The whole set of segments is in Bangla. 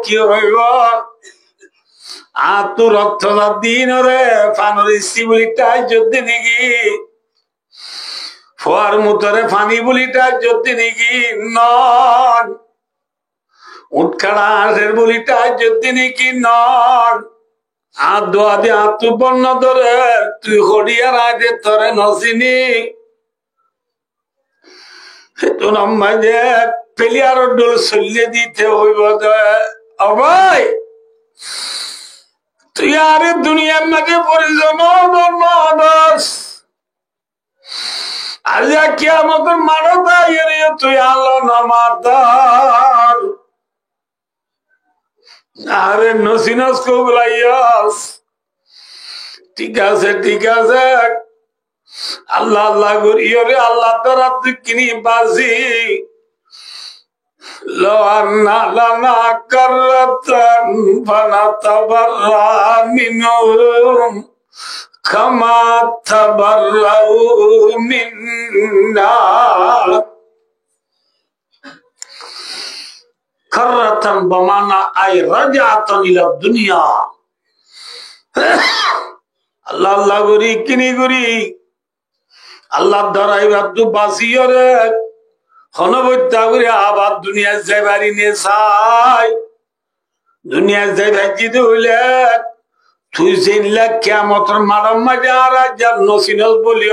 কি হইব আতু রক্ত দিন রে ফানোর বলিটা যদি নাকি ফোয়ার মুতরে ফানি বলিটা যদি নাকি নন উৎকাড়াশের বলিটা যদি নাকি নন আর দোয়া দিয়ে আতু বন্য ধরে তুই হরিয়ার আগে তোরে নসিনি সেতু নাম্বার যে প্লেয়ার ডোল চলিয়ে দিতে হইব অবাই তুই আরে দুনিয়ার মাঝে পরিজন আর যা কি আমাদের মানতা তুই আলো নামাতার আরে নসিনস কবলাইয়াস ঠিক আছে আল্লাহ আল্লাহ করি রে আল্লাহ তারা তুই কিনি বাসি লো আন্না লানা কাররাতান ফানাতাবাররা মিনহুম কামা তাবাররাউ মিন্না কাররাতান বমানা আই রাজাতান ইলা দুনিয়া আল্লাহ আল্লাহ করি কিনি করি আল্লাহ দ্বারাই বাদু বাসিও রে হনবত্যা করে আবার দুনিয়া যাইবারি নিয়ে চাই দুনিয়া যাইবাজি হইলে তুই চিনলে কেমতর মানব মাঝে আর যার নসিনস বলি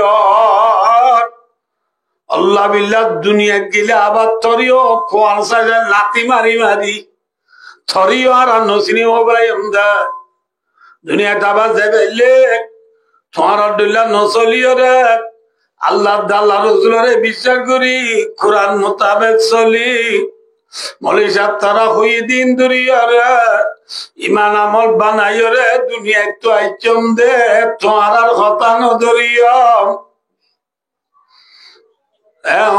আল্লাহ বিল্লাহ দুনিয়া গেলে আবার তরিও কোয়াল সাজা লাতি মারি মারি থরিও আর নসিনি হবাই আমরা দুনিয়াটা আবার যাইলে তোমার আব্দুল্লাহ নসলিও রে আল্লাহ আল্লাহ রসুলের বিশ্বাস করি কোরআন মোতাবেক চলি মলি সাহেব তারা হই দিন দুরিয়ারে ইমান আমল বানাইরে দুনিয়ায় তো আইচম দে তোমার আর কথা নদরিয়ম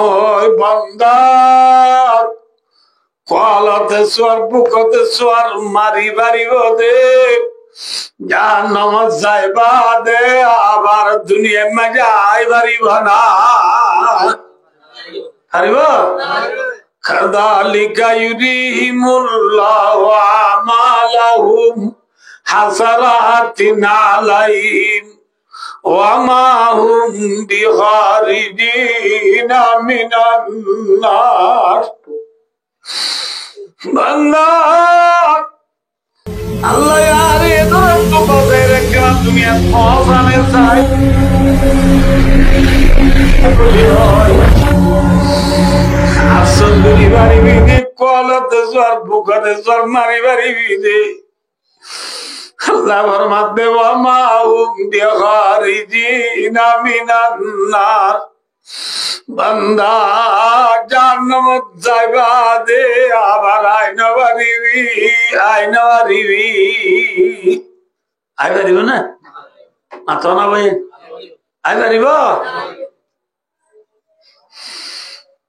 ওই বন্দা কলতে সোয়ার বুকতে সোয়ার মারি বাড়িব দে যা নমজ যাইবা দে আবার দুনিয়া মজা আইবারিব না হারিব কাযালিকা ইউরিহিমুল্লাহু আমালাহুম হাসারাতিন আলাইহিম ওয়া মা হুম বিখারিজিনা মিনান নার বান্দা আল্লাহ यार ये तो बजे रखा दुनिया फौजाने साई আসল দুনি বাড়ি বিদে কলতে জোর বুকতে জোর মারি বাড়ি বিদে আল্লাহ ফরমাতে ওয়া মা হুম বিখারিজিনা মিনান নার বান্দা জান্নাত যাইবা দে আবার আইনা বাড়িবি আইবারিব না মাথা না ভাই আইবারিব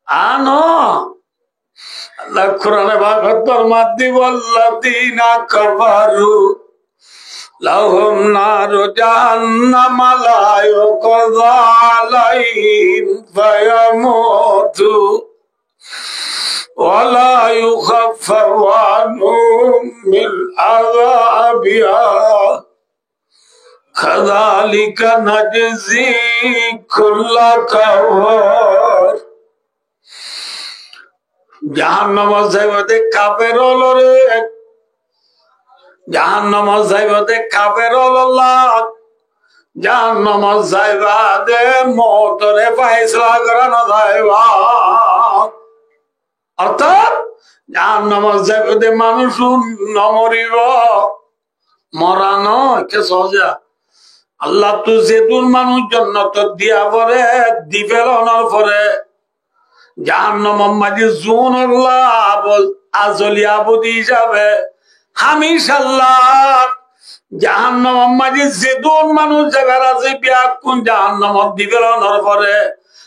আনো আল্লাহ কোরআনে ভাগবতর মাদ্দি ওয়াল্লাযীনা কাফারু লাহুম নারু জাহান্নাম লা ইউকযা আলাইহিম ফায়ামুতু ওয়া লা ইউখাফফাফু আনহুম মিন আযাবিহা কাযালিকা নাজজি কুল্লা কাফার জাহান্নাম যাইবতে কাফের হলো রে জাহান্নাম যাইবতে কাফের হলো জাহান্নাম যাইবা দে মওতরে ফয়সালা করানো যাইবা অর্থাৎ জাহান্নাম যাইবতে মানুষ নমরিব মরানো কে সহজা আল্লাহ তো যেদুর মানুষ জান্নাত দিয়া পরে দিবেলনার পরে জাহান্নাম মাঝে জুন আল্লাহ আজলি আবুদি হিসাবে হামিশাল্লাহ জাহান্নাম মাঝে যেদুর মানুষ জায়গার আছে বিয়াকুন জাহান্নাম দিবেলনার পরে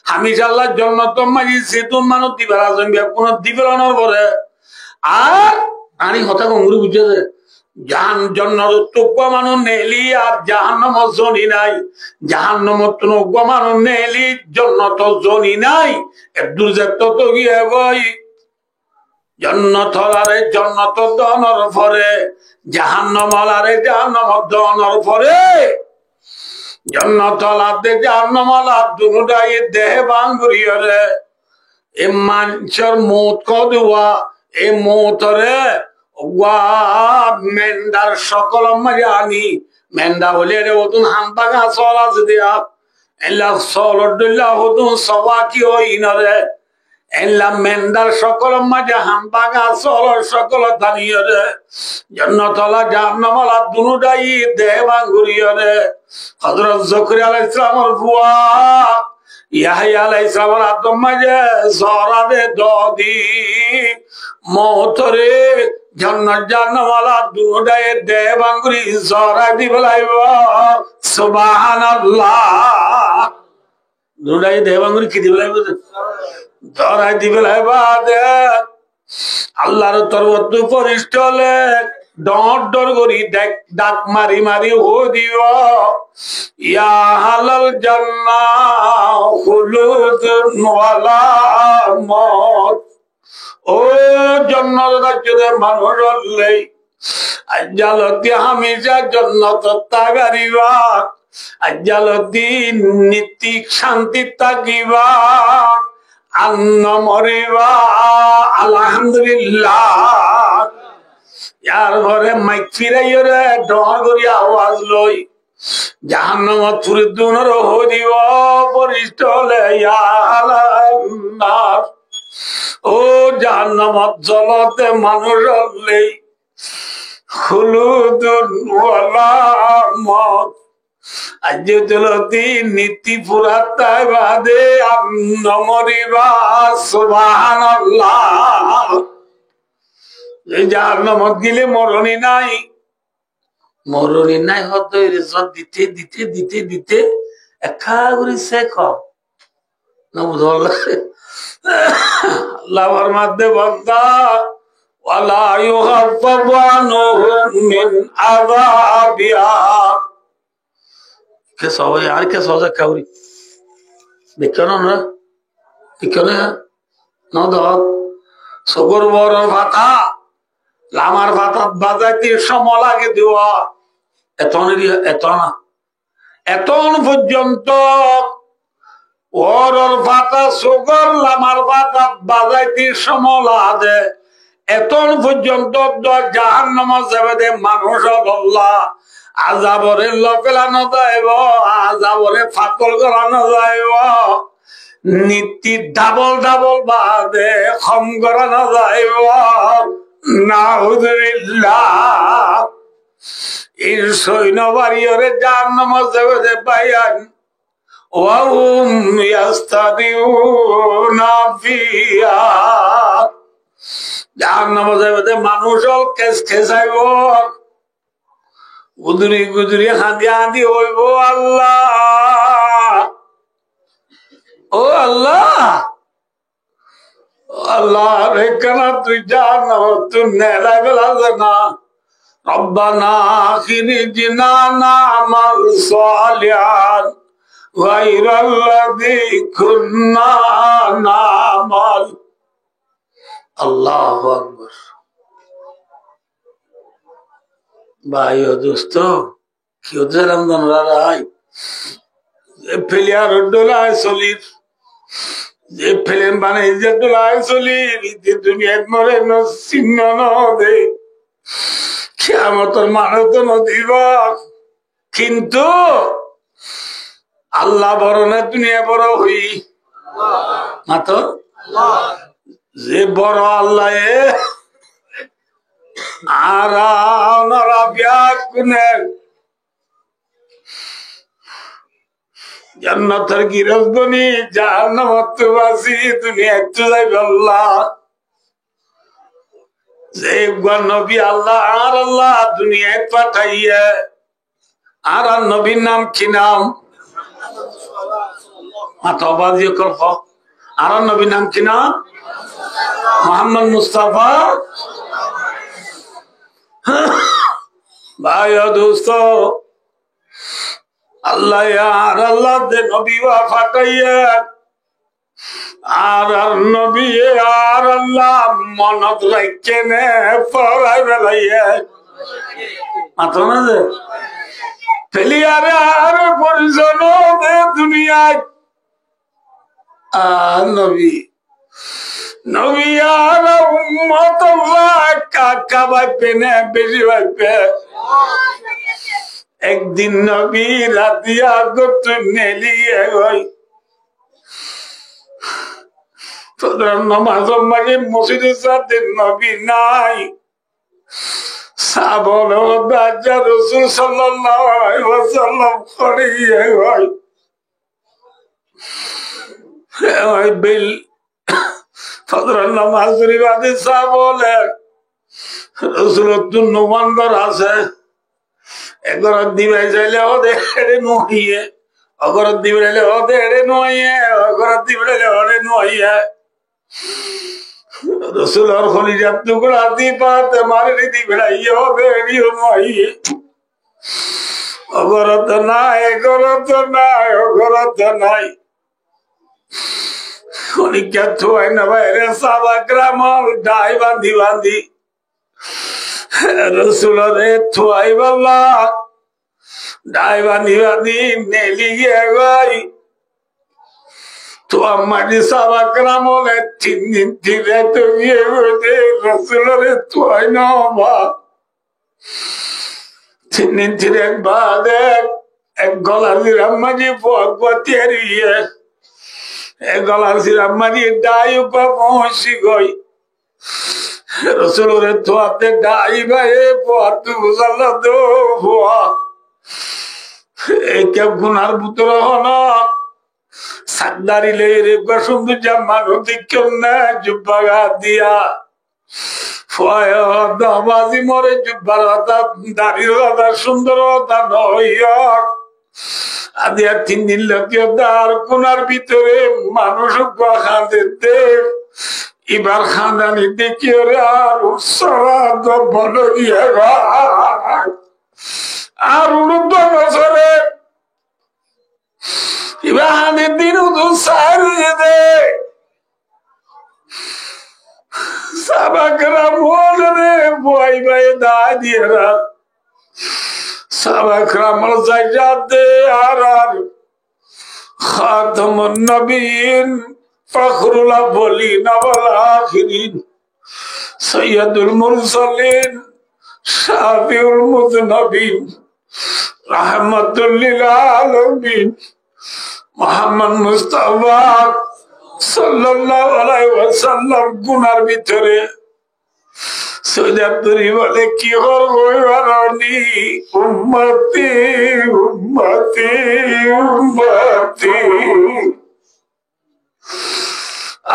হামিশাল্লাহ জান্নাত মাঝে যেদুর মানুষ দিবেল আছে বিয়াকুন দিবেলনার পরে আর আনি কথা কমরু বুঝছে জাহান্নাম তোগা মানুষ নেলি আর জাহান্নাম জনি নাই জাহান্নাম তোগা মানুষ নেলি জান্নাত জনি নাই একদূর যেত তো গিয়ে বই জন্নতলারে জন্নত দনর পরে জাহান্নামালারে জাহান্নাম দনর পরে জন্নতলাতে জাহান্নামালা দুনুদাই দেহ বাঙ্গুরিয়রে এ মানুষের মৌত কদুয়া এ মৌতরে মেন্দার সকল মানি মেন্দা হলে রে ওতুন হাম্পাগা চল আছে দিয়া এলা চলদুল্লাহ হতুন সবা কি হইনরে এলা মেন্দার সকল মাঝে হাম্পাগা চলর সকল দানিয়রে জন্নতলা জাহান্নামালা দুনুদাই দেহ বাঙ্গুরিয়রে হযরত যাকরিয়া আলাইহিস সালামের বুয়া ইয়াহইয়া আলাইহিস সালামের আদম মাঝে জরাবে দদি মওতরে জান্নাত জান্নামালা দুনুদাই দেহ বাঙ্গুরি জরা দিবলাইব সুবহানাল্লাহ দুনুদাই দেহ বাঙ্গুরি কি দিবলাইব জরা দিবলাইব আল্লাহর তরফ পরিষ্টলে ডর ডর করি ডাক মারি মারি হো দিও ইয়া হালাল জান্নাহ খুলুদুন ওয়ালা মত ও জান্নাত রাজ্যের মানুষ হলে আজ্জালতি হামেশা জান্নাত তাগারিবা আজ্জালতি নীতি শান্তি তাকিবা আন্ন মরিবা আলহামদুলিল্লাহ यार घरे माइक फिराइयो रे डर करी आवाज लई জাহান্নামত পুরি দুনর হো দিব পরিষ্টলে ইয়া আল্লাহ ও জাহান্নামত জলতে মানুষ হলে খুলুদুন ওয়ালা মত আজ চলতি নীতি পুরাতাই বাদে আন্ন মরিবা সুবহানাল্লাহ জাহান্নামত গেলে মরণই নাই হতো রেজত দিতে দিতে দিতে দিতে একা করে শেখ না বুঝল আল্লাহর মধ্যে বন্দা ওয়ালা ইউখাফফু আনহুম মিন আযাবিহা কে সবাই আর কে সজা কাউরি দেখনো না দেখনো না দাও সবর বড় ভাতা লামার ভাতাত বাজাইতে সময় লাগে দেওয়া এতন পর্যন্ত ওর ভাতা সুগর লামার ভাতাত বাজাইতে সময় লাগে এতন পর্যন্ত জাহান্নামে যাবে মানুষ আল্লাহ আযাবরে লপেলানো যাইব আযাবরে ফাতল করানো যাইব নীতি ডাবল ডাবল বাদে খম করানো যাইব নাউযুবিল্লাহ এই সৈন্য বাড়িয়রে জাহান্নামে যাবে পাইয়ান ওয়া হুম ইয়াস্তাদিউনা ফিহা জাহান্নামে যাবে মানুষ কেস খেসাইব গুদুরি গুদুরি হাঁদি হাঁদি হইব আল্লাহ ও আল্লাহ আল্লাহ রে কেনা তুই জাহান্নামে তুই নেলাই ফেলাছে না রব্বানা আখিরিজনা না'মাল সালিহান গায়রাল্লাযী কুন্না না'মাল আল্লাহু আকবার ভাই ও দোস্ত কি হচ্ছে রমজান রাই ফেলিয়ার ডোলায় চলির যে ফেলেন বানাই যে ডোলায় চলির দুনিয়াত মরে ন চিহ্ন নদে কিয়ামতের মানুষ তো নদীব কিন্তু আল্লাহ বড় না দুনিয়া বড় হই মাত্র যে বড় আল্লাহ আর জান্নাতের গিরস্তনি জাহান্নামত বাসি দুনিয়া তো যাইবে আল্লাহ যে নবী আল্লাহ আর আল্লাহ দুনিয়ায় পাঠাইয়া আর নবীর নাম কি নাম মাতাবাজি করব আর নবীর নাম কি নাম মুহাম্মদ মুস্তাফা ভাই ও দোস্ত আল্লাহ আর আল্লাহ দে নবী ওয়া ফাটাইয়া আর আর নবী আর আল্লাহ মনত রাখে নে পড়াই বেলাইয়ে মাত্র না যে ফেলিয়ারে আর পরিজন দুনিয়ায় আর নবী নবী আর উম্মত কাকা ভাইপে না বেশি ভাইপে একদিন নবী রাতিয়া গত নেলিয়ে গই তোদের নামাজ মাঝে মসজিদের সাথে নবী নাই সাবল বাজা রাসূল সাল্লাল্লাহু আলাইহি ওয়াসাল্লাম করিয়ে গই ওই বিল তোদের নামাজ পড়িবাদে সাবলে রাসূলুল্লাহ নবন্দর আছে একবার দিবে যাইলে ওদের নহিয়ে অগর দিবে ওদের নহিয়ে অগর দিবে ওরে নহিয়ে রসুলের খলিজাত টুকরা দিপাতে মারে দিবড়াইয়ে ওদেরও নহিয়ে অগরত নাই গরত নাই অগরত নাই খলিজাত থই না বাইরে সাবা গ্রামল ডাই বাঁধি বাঁধি রসুলের থই বাবা ডাই বাঁধি বাঁধি নেলি গিয়ে গই তো আমাদের সাবা গ্রামলে 3 দিন ধীরে তো গিয়ে রসুলের থই না বা 3 দিন ধীরে বাদে এক গলার রাম্মাজি ভগবতী এরিয়ে এক গলার রাম্মাজি ডাই উপর পৌঁছি গই রসুলের থোয়াতে ডাই ভাই পথ বুঝালো দো ভুয়া এই কেউ গুনার ভিতর হন সান্দারি লেরে বসন্ত জামা দেখেন না জুব্বা দিয়া ফয় দাবাজি মরে জুব্বার দাঁড়িয়ে সুন্দরতা নইয়া আদি আর 3 দিন লোকে তার কোনার ভিতরে মানুষ খাঁদেতে এবার খানদানি দেখি ওরে আর উৎসরাত বল আর 19 বছরে ইবাহানের দিন সারিয়ে দে সাবাকরা বলে বই বই দা দিয়ে রাত সাবাকরা মরজাই যাতে আর খাতামুন নবীন ফখরুল আউয়ালিন ওয়াল আখিরিন সাইয়্যিদুল মুরসালিন শাফিউল মুযনবিন রাহমাতুল লিল আলামিন মুহাম্মদ মুস্তাফা সাল্লাল্লাহু আলাইহি ওয়াসাল্লাম গুনার ভিতরে সৈয়দপুরি বলে কি করবি উম্মতি উম্মতি উম্মতি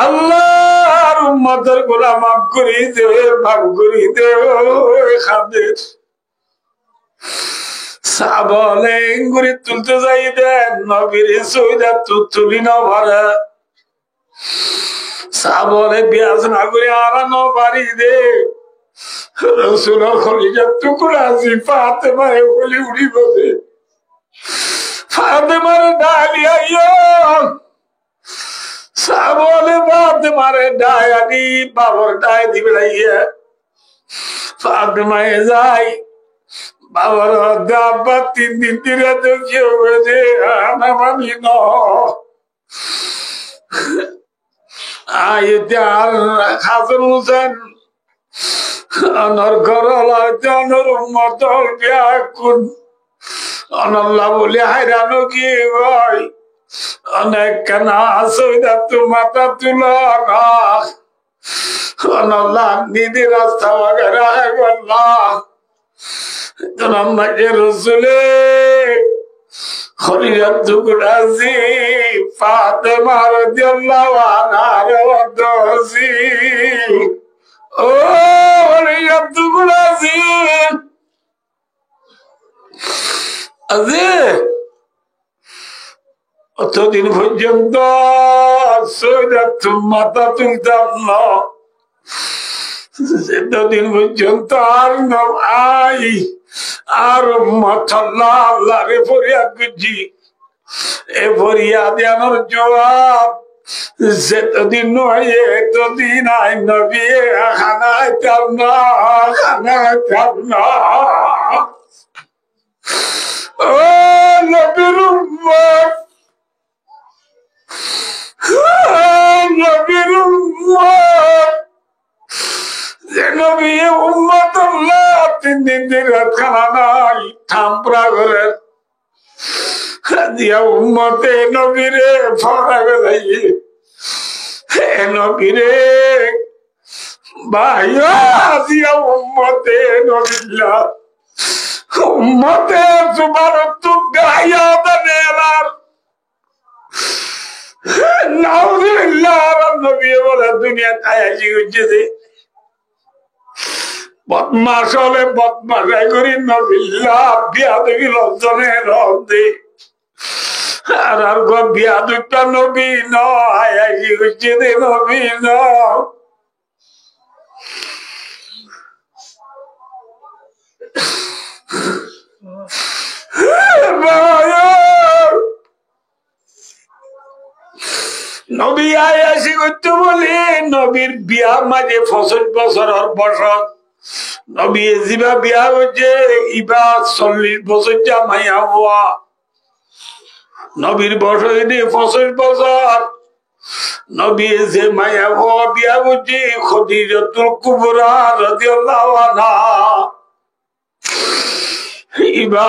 আল্লাহর উম্মতের গোলাম মাফ করে দে মাফ করে দে খাদের সাবলে ইঙ্গুরি তুলতে যাই দে নবীর সৈয়দ তুলি না ভরা সাবলে বিয়াজ না করে আরানো পারি দে রসুলের খলিজাত টুকরা আছে ফাতেমায় বলি উড়ি বসে ফাতেমার ডালিয়া সাবলে ফাতেমার ডায়ানি বাবার ডায় দিবে রাইয়া ফাতেমায় যাই বাবার দাব্বা 3 দিন ধরে তো কেউ বলে আনা মানি ন আইতে আর হাসান হোসেন অনর করলা জানর মতল ব্যাকুন অনল্লা বলে হাইরানো কি ভাই অনেক কানা সৈদা তো মাথা তুলা না অনল্লা নিদি রাস্তা বগেরা है আল্লাহ জনাব মাঝে রসুলে খলিজাত টুকরা জি ফাতেমা রাদিয়াল্লাহু আনহার ওয়াদসি ও খলিজাত টুকরা জি আজি অতদিন পর্যন্ত সৈয়দ মাতা তুলতাম না সেদিন পর্যন্ত আর নাম আই আর মাথাল্লাহ আল্লাহ রে ফরিয়াদ করছি এ ফরিয়াদ আনার জবাব যেতদিন নয় এতদিন আই নবী খানাইতাম না খানাইতাম না ও নবীর উম্মত নবীর উম্মত যে নবী উম্মত আল্লাহ 3 দিন ধরে খানা নাই থামপ্রা করে দিয়া উম্মতে নবীরে ফরাবে লাগে নবীরে ভাইয়া দিয়া উম্মতে নবিল্লা উম্মতে সুবার তু গায়া দেলার নাউযুবিল্লাহ নবী বলে দুনিয়া তায়াজি হচ্ছে বদমাস হলে বদমাশাই করি নবিল্লা বিয়া দেখি লজ্জনে রদে আর বিয়া দুটা নবী নয়াজি হচ্ছে দে নবী ন নবী আয়াসি করতে বলে নবীর বিয়া মাঝে 65 বছরের বসত নবী জিবা বিয়া হচ্ছে ইবা 40 বছর জামাইয়া হওয়া নবীর বয়স 65 বছর নবী যে মায়া হওয়া বিয়া হচ্ছে খদিজাতুল কুবরা রাদিয়াল্লাহু আনহা ইবা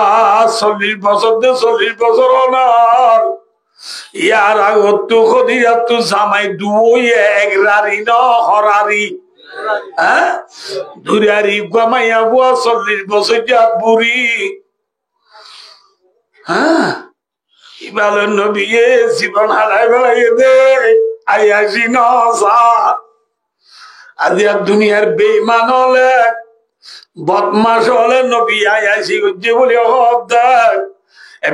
40 বছর 40 বছর ওনার ইয়ার আগত খদিজাতু জামাই দুই এক রারি ন হরারি দুরারি গামাইয়া বুয়া 40 বছর যা বুড়ি ইবালে নবী জীবন হারাই বেড়াই দে আয়াসি নসা আদিয়া দুনিয়ার বেঈমান হলে বদমাস হলে নবী আয়াসি যে বলে হদ্দার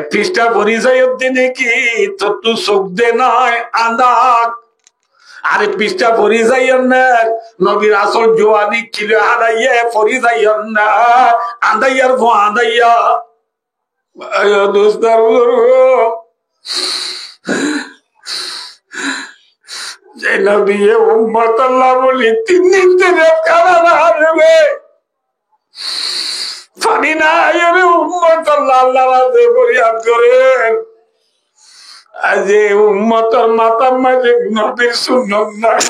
পৃষ্ঠা পরিচয় দিনে কি তোর তু চোখ দে নাই আন্দাক আরে পৃষ্ঠা পরিচয় না নবীর আসল জোয়ানি কিলো হারাইয়া পরিচয় না আন্দাইয়ার ভো আন্দাইয়া দোস্তার যে নবী উম্মত আল্লাহ বলি 3 দিন ধরে কারা হারবে পানি না আরে উম্মত আল্লাহ আল্লাহ রাতে ফরিয়াদ করেন আজ উম্মতের মাথা মাঝে নবীর সুন্নাত নাই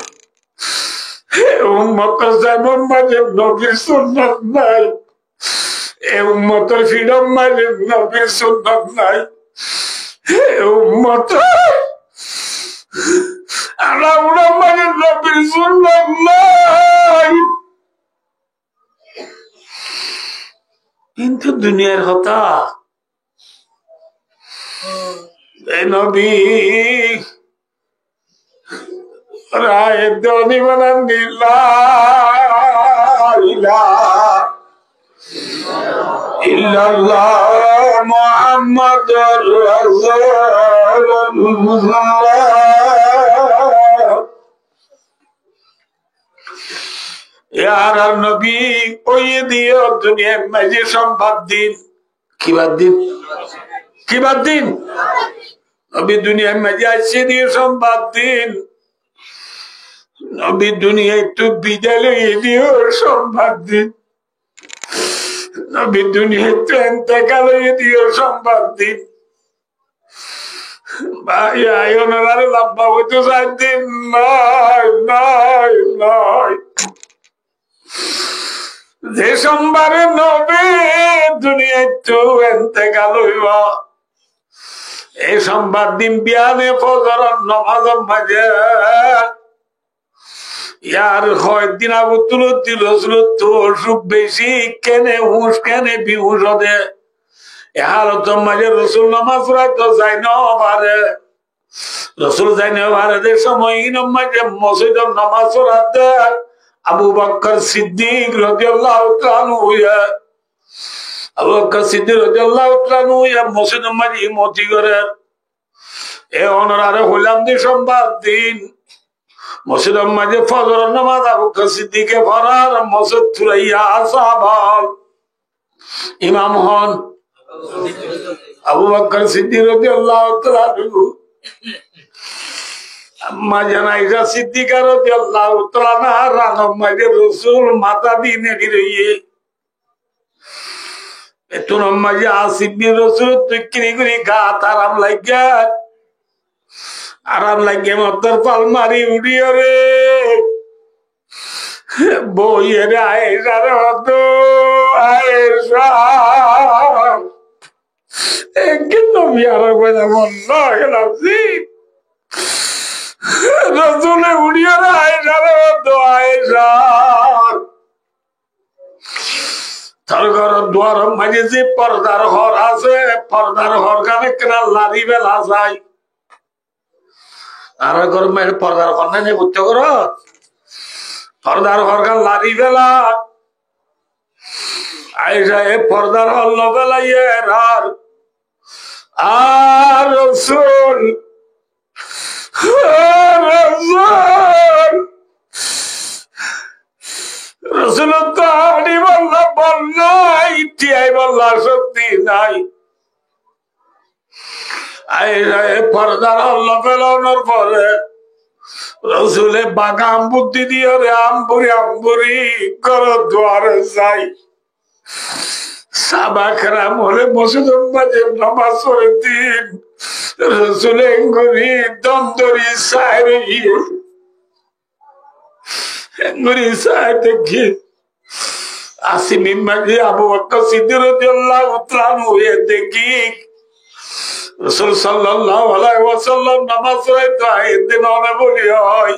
উম্মতের জামান মাঝে নবীর সুন্নাত নাই উম্মতের ফিডম মাঝে নবীর সুন্নাত নাই উম্মত আলাউলা মাঝে নবীর সুন্নাত নাই কিন্তু দুনিয়ার হতা নবী রায় দনি বানান ইল্লাল্লাহ মুহাম্মাদুর রাসূলুল্লাহ ইয়ার নবী ওই দিও দুনিয়ার মাঝে সম্পদ দিন কি বাদ দিন কি বাদ দিন নবী দুনিয়ার মাঝে আসছে দিয়ে সম্পদ দিন নবী দুনিয়ায় একটু বিদ্যালয়ে দিও সম্পদ দিন নবী দুনিয়ায় একটু এতেকালে দিও সম্পদ দিন ভাই আয়নার লাভবা হইতে চাই দিন নয় নয় নয় যে সোমবারে নবী দুনিয়ায় তো এতেকাল হইবা এই সোমবার দিন বিয়ানে ফজর নামাজের মাঝে ইয়ার হয় দিন আবু তুলতি রসুলত তো অসুখ বেশি কেনে হুঁশ কেনে বিহুশ হতে এ হালতের মাঝে রসুল নামাজ পড়াইতো যাই না পারে রসুল যাই না পারে যে সময় ইনম মাঝে মসজিদের নামাজ পড়াতে আবু বকর সিদ্দিক রাদিয়াল্লাহু তাআলা হইয়া আবু বকর সিদ্দিক রাদিয়াল্লাহু তাআলা হইয়া মসজিদের মাঝে ইমামতি করে এ অনরারে হইলাম দি সোমবার দিন মসজিদের মাঝে ফজর নামাজ আবু বকর সিদ্দিকে পড়ার মসজিদ থুরাইয়া সাহাবা ইমাম হন আবু বকর সিদ্দিক রাদিয়াল্লাহু তাআলা আম্মা জান আয়েশা সিদ্দিকা রাদিয়াল্লাহু তাআলা রানম মাঝে রাসূল মাথা দিনে দিরে এতুন আম্মা যে আসিফ বিন রাসূল তুকিনি করি গা আরাম লাগে মতর পালমারি উড়িয়ে রে বইয়ের আয়েশা রে তো আয়েশা একদিন নবী আর কইলা বললো গেলাছি রাসূলে উড়িয়ে রে আয়েশা রে তো আয়েশা তার ঘর দুয়ার মাঝে যে পর্দার ঘর আছে পর্দার ঘর কানে কেনা লারি বেলা যায় আর ঘর মেয়ের পর্দার ঘর নাই বুঝতে করো পর্দার ঘর কান লারি বেলা আইসা এ পর্দার হল্ল বেলা ইয়ে আর রাসূল রাসূল তো আনি বললা বললা ইতিহাই বললা শক্তি নাই আইসা এ পর্দার হল্ল বেলানোর পরে রাসূলে বাগাম বুদ্ধি দিয়ে রে আম্বুরি কর দুয়ারে যাই সাহাবাকরাম হলে মসজিদের মাঝে নামাজ পড়ে দিন রাসূলে গরি দন্দরি সাইরে গরি সাইতে কি আসিমি মাঝে আবু বকর সিদ্দিক রাদিয়াল্লাহু তাআলা হয়ে দেখি রাসূল সাল্লাল্লাহু আলাইহি ওয়াসাল্লাম নামাজ পড়াইতো এদিন অনে বলি হয়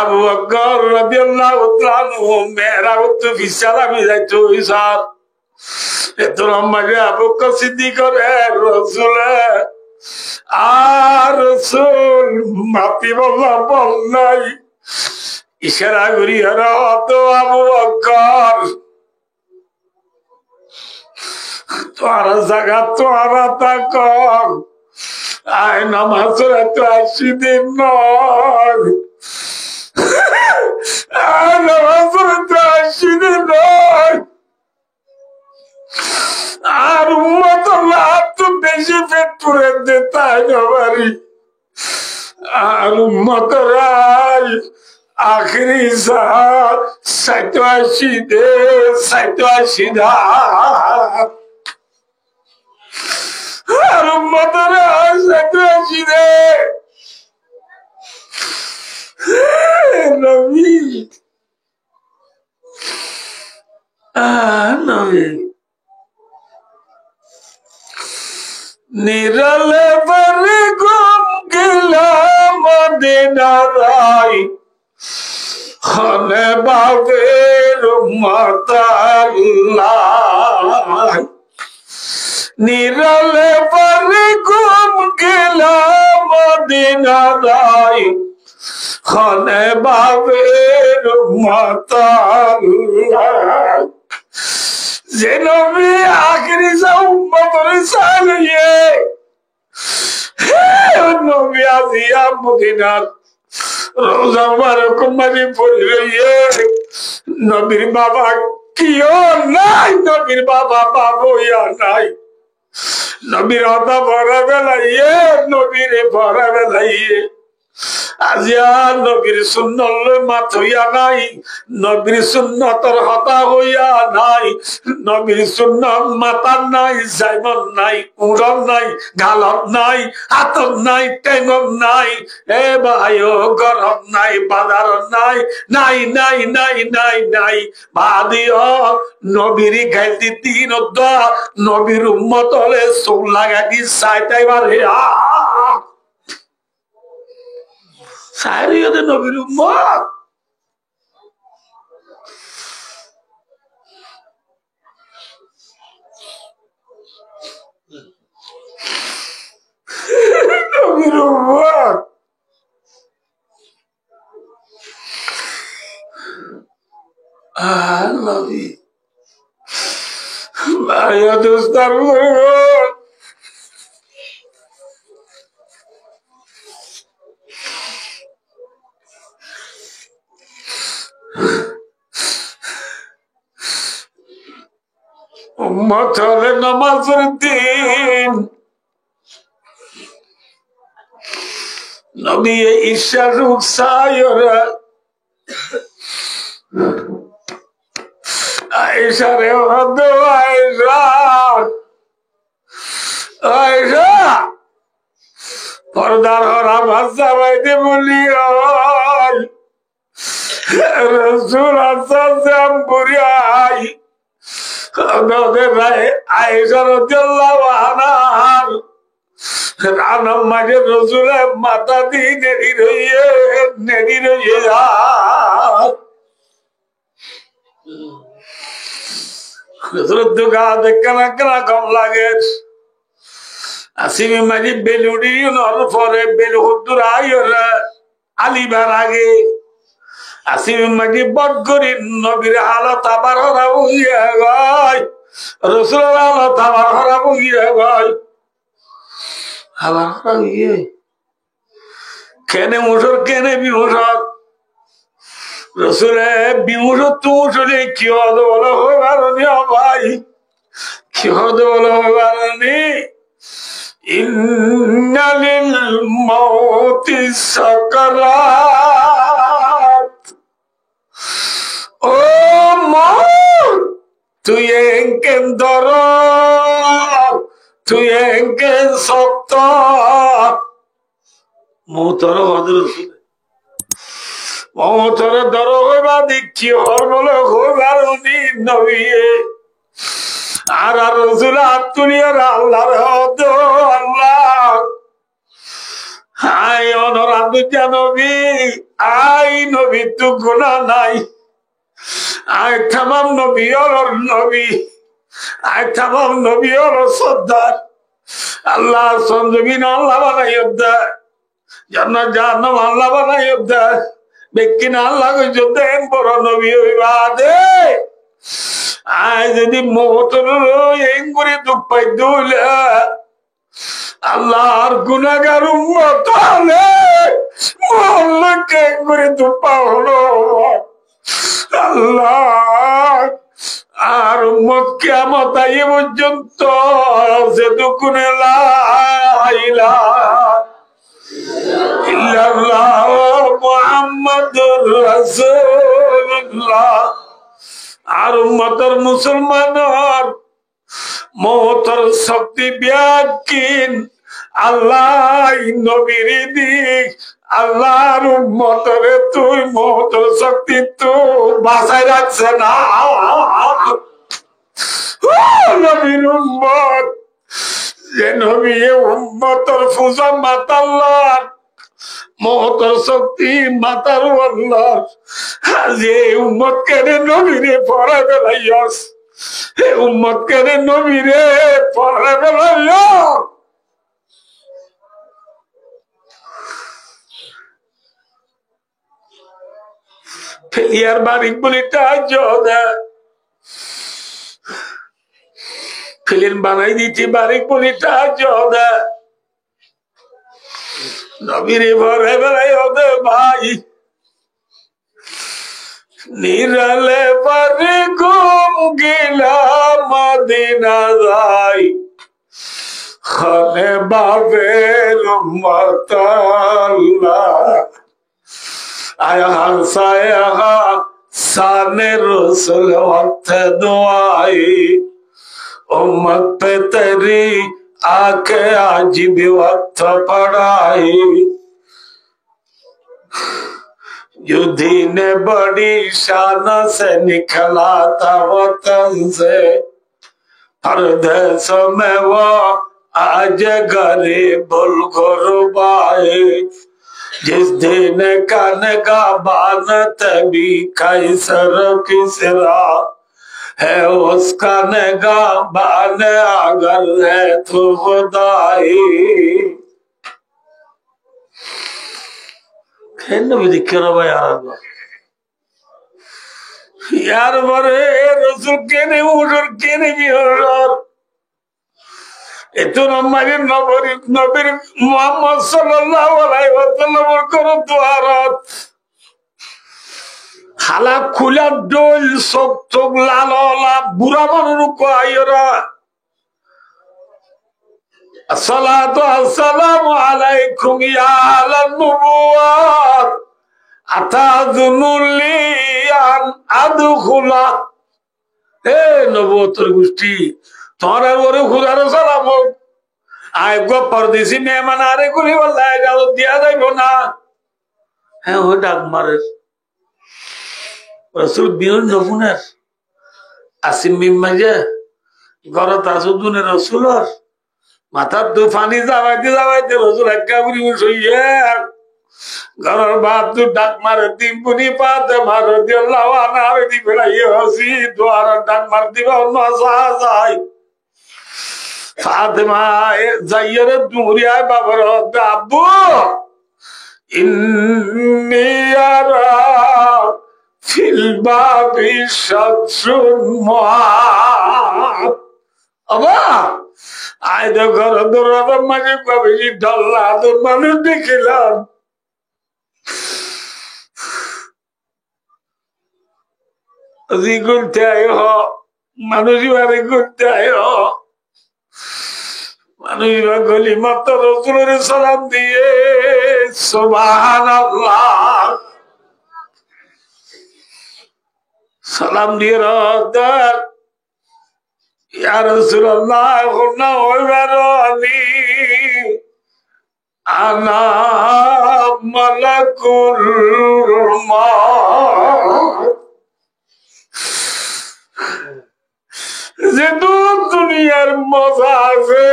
আবু বকর রাদিয়াল্লাহু তাআলা মেরাউত ফিসালামি যাইতো ইসার এতো আমাকে আবু বকর সিদ্দিক করে রাসূল আর রাসূল মাতি বল নাই ইশারা করি হলো তো আবু বকর তোরা জায়গা তোরা তাক আয় নামাজ তো 80 দিন নয় আয় নামাজ তো 80 দিন নয় আর উম্মত তো বেশি পেট পুরে দেতাই নবারি আর উম্মত রাই আখরি সাহার 87 দে 87 দা আর উম্মত রাই 87 দে নবী নবী নিরলে পরে গুম গেলাম মদিনায় খানে বাবের উম্মতাল্লাহ নিরলে পরে গুম গেলাম মদিনায় খানে বাবের উম্মতাল্লাহ যে নবী আখরি সা উম্মত রিসালিয়ে নবী আজিয়া মদিনাত রোজা মুবারক মারি পড়িয়ে নবীর বাবা কিও নাই নবীর বাবা বাবুয়া নাই নবীর হতা ভরা বেলাইয়ে নবীর ভরা বেলাইয়ে আজিয়া নবীর সুন্নত মাত হইয়া নাই নবীর সুন্নতর হতা হইয়া নাই নবীর সুন্নত মাতার নাই জাইমন নাই উড়ন নাই গালত নাই হাতর নাই টেঙ্গন নাই এ ভাইও গরম নাই বাজার নাই নাই নাই নাই নাই নাই বাদিও নবীর গাইতি তিন নবীর উম্মত হলে চোখ লাগাটি সাইটাইবার হে সাইরিয়তে নবীর উম্মত নবীর উম্মত নবী ভাইয়া দোস্তার উম্মত হলে নামাজের দিন নবী ঈর্ষা রুকসায়রা আয়েশা রে হদ আয়েশা আয়েশা পর্দার হরা ভাষা বাইতে বলি রসুল আসাম জামপুরি আই ওদের রায় আয়েশা রাদিয়াল্লাহু আনহার রানম মাঝে রসুলের মাথা দিয়ে নেড়ি রইয়ে রসুলের দুগা দেখে না কম লাগে আসিমি মাঝে বেলুড়ি পরে বেলুদ্দুর আইরা আলিবার আগে আসিমি মাঝে বট করি নবীর হালত আবার হরা বইয়া গয় রসুলের হালত আবার হরা বইয়া গয় আবার হরা বইয়ে কেনে মুসর কেনে বিমুসর রসুলে বিমুসর তুমুসরে কি হদ বলো হবারনি ভাই কি হদ বলো হবারনি ইন্নালিল মাউতি সাকারাত ও মৌত তুই এঙ্কেন ধর তুই এঙ্কেন শক্ত মৌতর হদর মৌতর ধর হইবা দেখছি হর বলে হইবার উনি নবিয়ে আর রসুল আত্মনিয়ার আল্লাহর হদ আল্লাহ আই অনরাধ নবী আই নবী তু গুণা নাই আই তামাম নবী ওর নবী আই তামাম নবী ওর সর্দার আল্লাহ সঞ্জমিন আল্লাহ বানাই দেয় জান্নাত জাহান্নাম আল্লাহ বানাই দেয় ব্যক্তি না আল্লাহ দেন বড় নবী হইবা দে আয় যদি মোহতর করে দুঃখ পাই দৌলে আল্লাহর গুনাহগার উম্মত হলে মোহল্লাকে করে দুঃখ পাওয়া হলো আল্লাহ আর উম্মত কিয়ামত আইয়ে পর্যন্ত সে দুকুনে লা ইলাহা ইল্লাল্লাহ মুহাম্মাদুর রাসূলুল্লাহ আর উম্মতের মুসলমানের মহতর শক্তি ব্যাকিন আল্লাহ নবীর দিক আল্লাহর উম্মতরে তুই মহতর শক্তি তো বাঁচাই রাখছে না নবীর উম্মত যে নবী উম্মতর পূজা মাতাল্লাহ মহতর শক্তি মাতার আল্লাহ যে উম্মত কেনে নবীরে পড়া বেলাইয়াস হে উম্মত কেনে নবীরে পড়া বেলাইয়া ফেলিয়ার বাড়ি বলি ফিলিম বানাই দিচ্ছি বাড়ি বলি নবীরে ভরে বেড়াই ওদে ভাই নিরালে পারে ঘুম গিলা মদিনা যাই খানে বাবের মতাল্লাহ আয়া সায়া সানে রসুল वक्त दुआई उम्मत पे तेरी आके आज भी वक्त पढ़ाई जो दीन बड़ी शान से निकला था वतन से परदेश में वो आज गरीब गुरबाए जिस दिन का निगाहबान तभी कैसर किसरा है उसका निगाहबान अगर है तो खुदाई यार बरे रसूल के ने उधर के ने भी और इतो नमाज़ नबी मोहम्मद सल्लल्लाहु अलैहि वसल्लम करो दुआरत हाला खुला डोल सब तो लाला बुरा मानू को आयरा আসসালাতু আসসালামু আলাইকুম ইয়া আহলান নুবুওয়াত আতাযুনুলি আন আদখুলা। হে নবুয়তের গোষ্ঠী, তোমার ওরে খুদার সালাম হোক। আয় গো পরদেশি মেহমান আরে করি বললা ইজাজত দিয়া যাইব না। হ্যাঁ ও ডাক মারে রাসূল বিউন নফুনের আসিম মিম্মাজে গরত আসুদুনে রাসূলর মাথার দু পানি যাওয়াইতে রাসূল একা বুড়ি উঠইয়ে ঘরের বাপ দু ডাক মারে তিনপুনি পাতে মারে দিল্লাহ আনার দি ফেলাইয়ে হসি দুয়ার ডাক মার দিবা অন্য যায় ফাতেমা যাইয়ারে দুরিয়ায় বাবার আব্বু ইন্নী আরা ফিল বাবি শামসুন মুআব। আবা আয় তো ঘর দরজার মাঝে কবেছি ডল্লা তোর মানুষ দেখিলাম। ঘুরতে আয় মানুষ বারে ঘুরতে আয় মানুষ গলি মাত্র রসুলের সালাম দিয়ে সুবহানাল্লাহ সালাম দিয়ে রদার ইয়া রাসূলুল্লাহ এখন না হইবারো আমি আনা মালাকুল মউত। যে দুনিয়ার মজা আছে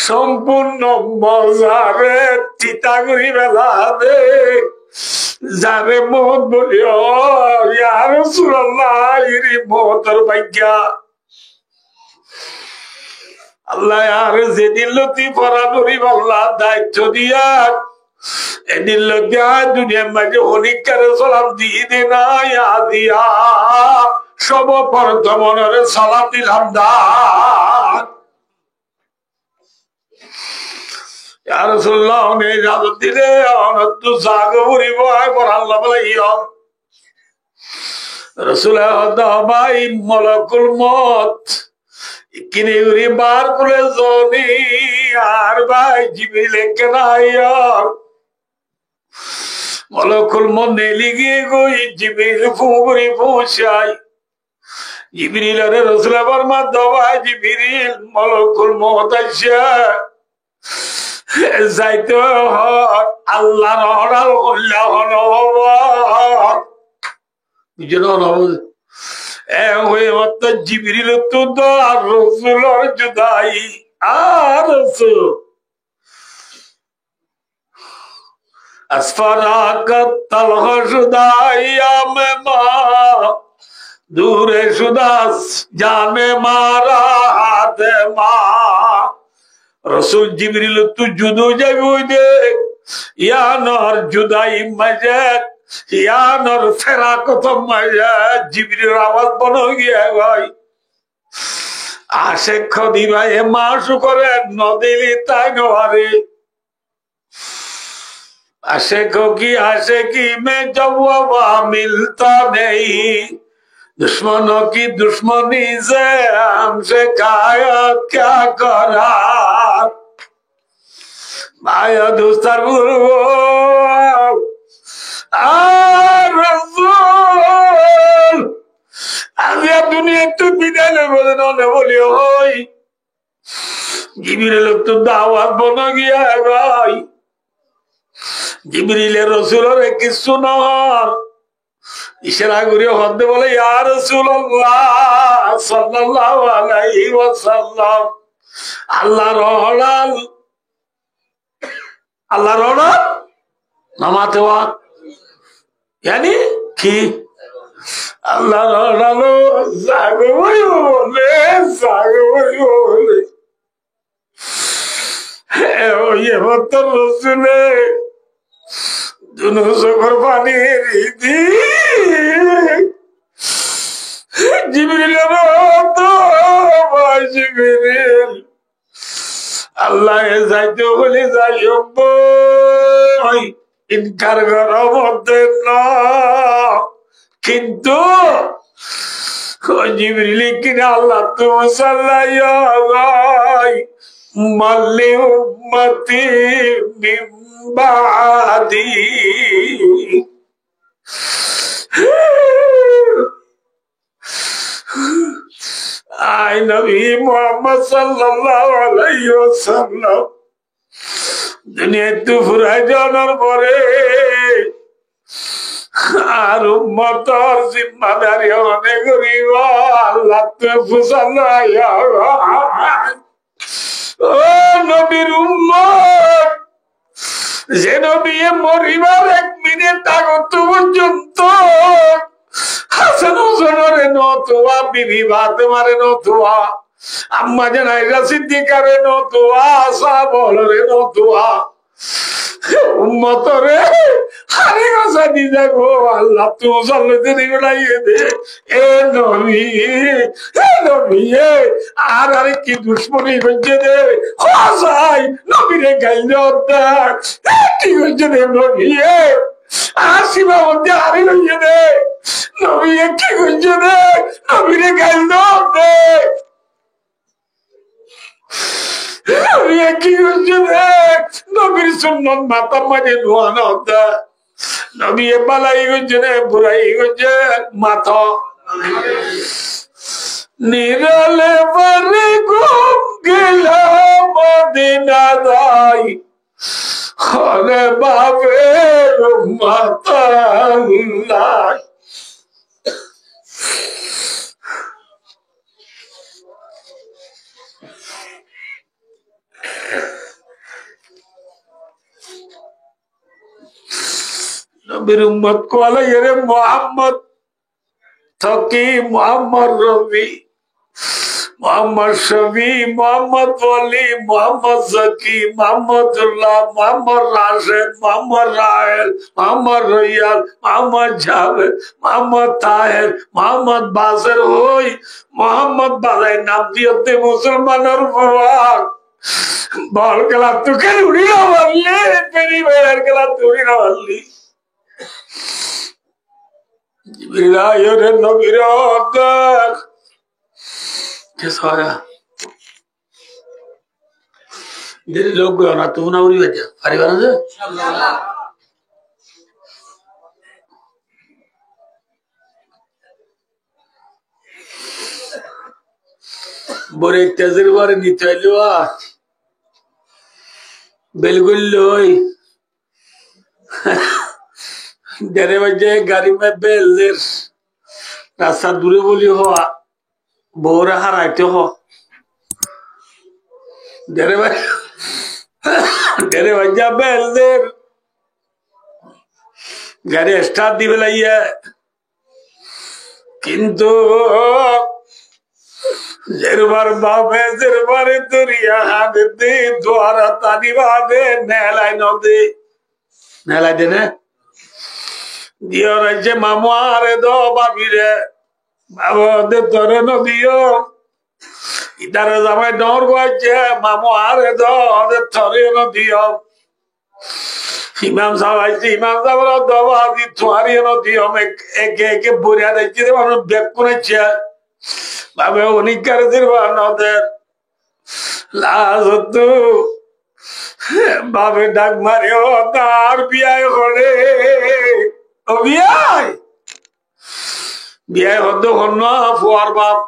সম্পূর্ণ মজারে চিতা করি বেলা দে যারে মত বলি ইয়া রাসূলুল্লাহ ইরি মতর ভাগ্যা আল্লাহ আর যেদিন লতি পরানুরি আল্লাহ দায়িত্ব দিয়া এদিন লতিয়া দুনিয়ার মাঝে হনিকারে সালাম দিয়ে দে না দিয়া সব পরতমনের সালাম দিলাম দা ইয়া রাসূলুল্লাহ নে ইজাজত দিলে অনন্ত জাগো বলিব আয় পর আল্লাহ বলে ইয়া রাসূল ভাই মলাকুল মত কিনে উরি বার করে জনি আর ভাই জিবিলে কেনাইয়া মলাকুল মত নেলি গিয়ে গই জিবিল ফুগুরি পৌঁছাই জিবরিল আরে রাসূল বর্মা দওয়া জিবরিল মলাকুল মত আইসা যাইতে আল্লাহর হরাল আল্লাহ নবর বুঝলো না এ হয়ে মত জিবরিল তো আর রাসূলের জুদাই আর রাসূল আসফারাকাত তালহা জুদাইয়া মা দূরে সুদাস জানে মারা হাতে মা রসুল জিবরিল তু জুদো যাবি দে ইয়ানর জুদাই মজে ইয়ানর ফেরাকত মজে জিবরিল আওয়াজ বন গিয়া ভাই আশে খদি ভাই মাসু করে নদিলি তাই নরে आशे की में जवाबा मिलता नहीं दुश्मनों की दुश्मनी से हमसे खाया क्या करा माया दोस्तर रसूल आज दुनिया तो बिना बोले बोली हो जिबिल तो दावत बना गया है भाई জিবরিল রাসূলের কিছু নর ইশারা করে হদ্দে বলে ইয়া রাসূলুল্লাহ সাল্লাল্লাহু আলাইহি ওয়াসাল্লাম আল্লাহর হলাল নামাতে ওয়া yani কি আল্লাহর হলাল জাগো বলে ওই মত রাসূলে दोनों सफर पानी रीति जिब्रील तो जिब्रील अल्लाह जाइते बोले जाइयो बोy इनकार करो मते ना किंतु जिब्रील किना अल्लाह तुम सल्लल्लाहु মাল্লি উম্মতি মিন বাদি আয় নবী মুহাম্মদ সাল্লাল্লাহু আলাইহি ওয়াসাল্লাম দুনিয়াতে ফুরাই যাওয়ার পরে আর উম্মতের জিম্মাদারি অনেক করিব আল্লাহ তো ফুসাল্লাহ ও নবীর উম্মত যে নবী মরিবার 1 মিনিট আগত পর্যন্ত হাসান হুসাইনের নতুয়া বিবি ফাতেমার নতুয়া আম্মা জান আয়েশা সিদ্দিকার নতুয়া সাহাবাদের নতুয়া উম্মতরে হারে গসা দি দেখো আল্লাহ তো সাল্লাতে দিলাইয়ে দে এ নবী আর আরে কি দুশমনি হচ্ছে দে হাসাই নবীরে গাইল দেখ কি হচ্ছে দে নবী আসিবা মধ্যে আরে লইয়ে দে নবী কি হচ্ছে দে নবীরে গাইল দে কি হচ্ছে দে নবীর সুন্নত মাতা মানে নোয়ানো দে নবী বালাই হচ্ছে রে বুড়াই হচ্ছে মাথা নিরালে বারে ঘুম গেলাম মদিনা যাই হরে বাবের মাতা নাই নবীর উম্মত को আলাইরে মোহাম্মদ তকি মোহাম্মদ রবি মোহাম্মদ শফি মোহাম্মদ ওয়ালি মোহাম্মদ জকি মোহাম্মদুল্লাহ মোহাম্মদ রাশেদ মোহাম্মদ রাহেল মোহাম্মদ রয়াল মোহাম্মদ জাভেদ মোহাম্মদ তাহের মোহাম্মদ বাসের ওই মোহাম্মদ বাজাই নাম দিয়তে মুসলমানের ফুয়াক বল খেলা তোকে উড়ি না মারলি পেরি ভাইয়ের খেলা তুড়ি না মারলি জিবরিল নবীর দেখ कैसा आया मेरे लोग ना तू ना उड़ी बजा अरे बना से बोरे तजुर्बा निचलवा बिल्कुल लोई डरे बजे गाड़ी में बेल दे रास्ता दूरे बोली हो बोरा हराते हो डरे बजा बेल दे गाड़ी स्टार्ट दी बेलाई है किंतु जरबार बाबे जरबार दुरिया हाथ दे द्वारा तानी बादे नहलाई देने दियो रजे मामुआरे दो बाबी रे बाबा दे तोरे न दियो इधर जामे डोर गोचे मामुआरे दो दे तोरे न दियो इमाम साहब रो दो बादी तुम्हारी न दियो मैं एक बुरिया दे चिरे मानो बेकुने चे बाबे उन्हीं कर दिरवान न दे लाजतु बाबे डाक मारियो तार पियाय होने বিয়ায় হদ্দ হন্য ফুয়ার বাপ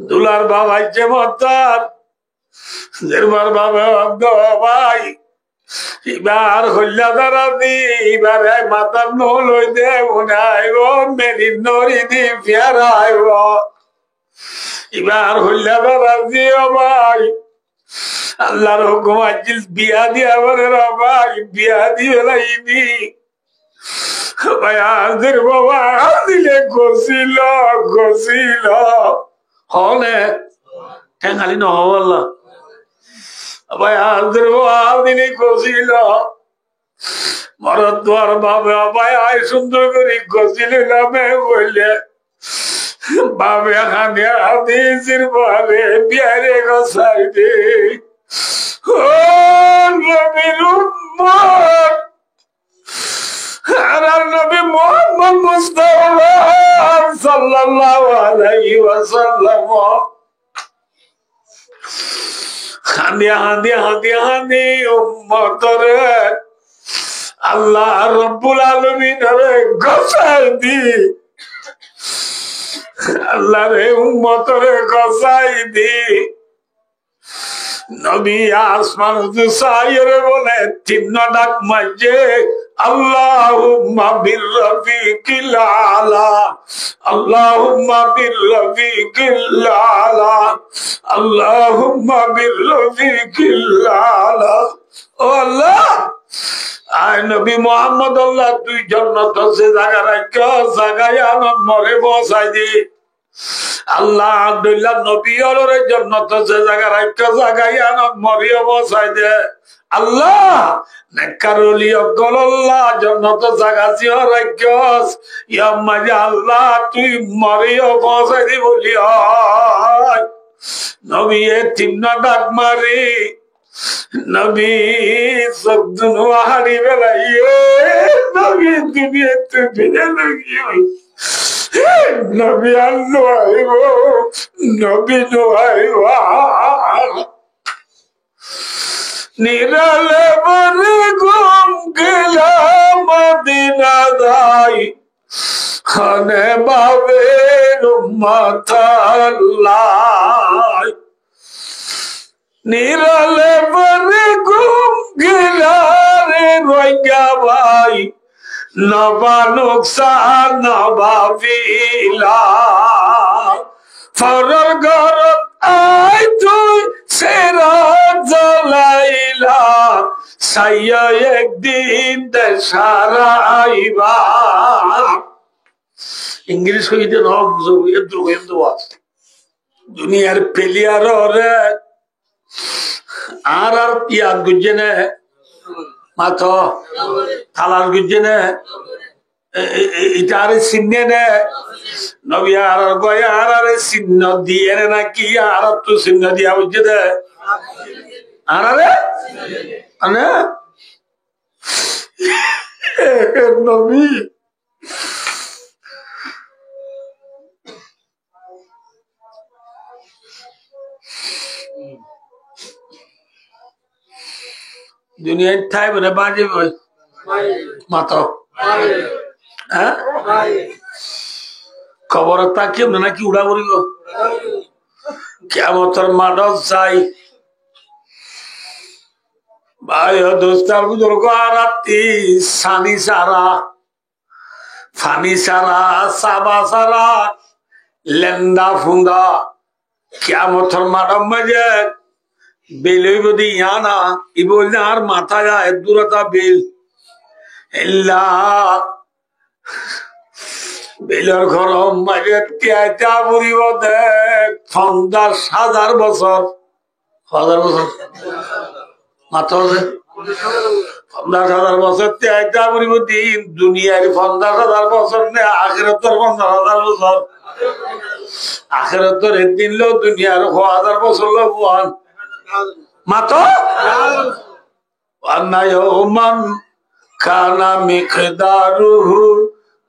দুলার বাপ আইছে মতার জেরবার বাবা হদ্দ ভাই এবার হল্লা দ্বারা দি এবার মাতার নল হই দে মনে আইব মেরি নরি দি ফের আইব এবার হল্লা দ্বারা দিও ভাই আল্লাহর হুকুম আজিল বিয়া দিয়া বলে ভাই বিয়া দিয়ে লাইনি ভাই আজের বাবা দিলে গছিল হলে ঠেঙ্গালি নহল্লা ভাই আজের বাবা দিলে গছিল মরদ দোয়ার বাবা ভাই আয় সুন্দর করে গছিল নামে বললে বাবে খানে হাদিসের বারে বিয়ারে গসাই দে নবীর উম্মত আর নবী মুহাম্মদ মুস্তাফা সাল্লাল্লাহু আলাইহি ওয়াসাল্লাম হাঁদিয়া হাঁদিয়া হাঁদিয়া হাঁদি উম্মতরে আল্লাহ রব্বুল আলামিনের গসাই দি আল্লাহ রে উম্মতরে গসাই দি নবী আসমান সাইরে বলে তিন ডাক মাঝে আল্লাহুম্মা বিরফিকিল আলা আল্লাহুম্মা বিরফিকিল আলা আল্লাহুম্মা বিরফিকিল আলা ও আল্লাহ আয় নবী মুহাম্মদ আল্লাহ তুই জান্নাত সে জায়গা রাখো জায়গায় আমার মরে বসাই দি আল্লাহ আব্দুল্লাহ নবী ওরে জান্নাত সে জায়গা রাখো জায়গায় আমার মরে বসাই দে আল্লাহ নেকারলি অগল্লাহ জান্নাত জায়গা জিও রাখোস ইয়া মাজি আল্লাহ তুই মরে বসাই দি বলি নবী এ তিন ডাক মারি নবী সবদুনো হারি বেলাইয়ে নবী দুনিয়াতে ফিরে লাগিয়ে নবী আল্লাহ আইব নবী নোয়াইব নিরালে বনে ঘুম গেলাম মদিনা যাই খানে বাবের মাথাল্লাই নিরালে বনে ঘুম গেলারে রইয়া ভাই নবা নোকসান নবা বিলা ফরর ঘর আই তুই সেরা জ্বলাইলা সাইয়া একদিন দেশারাইবা ইংলিশ কইতে নব এদ্রু কইতে ওয়াজ দুনিয়ার পেলিয়ার রে আর ইয়াদ গুজনে মাথো থালার গুজনে ইটারে সিন্নে নে নবী আর গয়া আর সিন্ন দিয়ে নাকি আর তো সিন্ন দিয়া বুঝে দে আরে আনে নবী দুনিয়ায় ঠাই বলে বাজে মাতো হ্যাঁ খবর তাকিয়ে নাকি উড়া পড়িব কেমতর মাদক চাই ভাই দোস্তার বুজুর্গ রাত্রি সানি সারা ফানি সারা সাবা সারা লেন্দা ফুন্দা কেমতর মাদক মাঝে বেল বদি ইয়ানা ই বললে আর মাথা যায় দূরতা বেল বেলের ঘর মাঝে ত্যাটা বুড়িব দেখ 50,000 বছর মাত্র 50,000 বছর ত্যাটা বুড়িব দিন দুনিয়ার 50,000 বছর নে আখিরাতের 50,000 বছর আখিরাতের একদিন লো দুনিয়ার 1,000 বছর লো বুয়ান মাতো আন্নায়মান কানা মিকদারুহু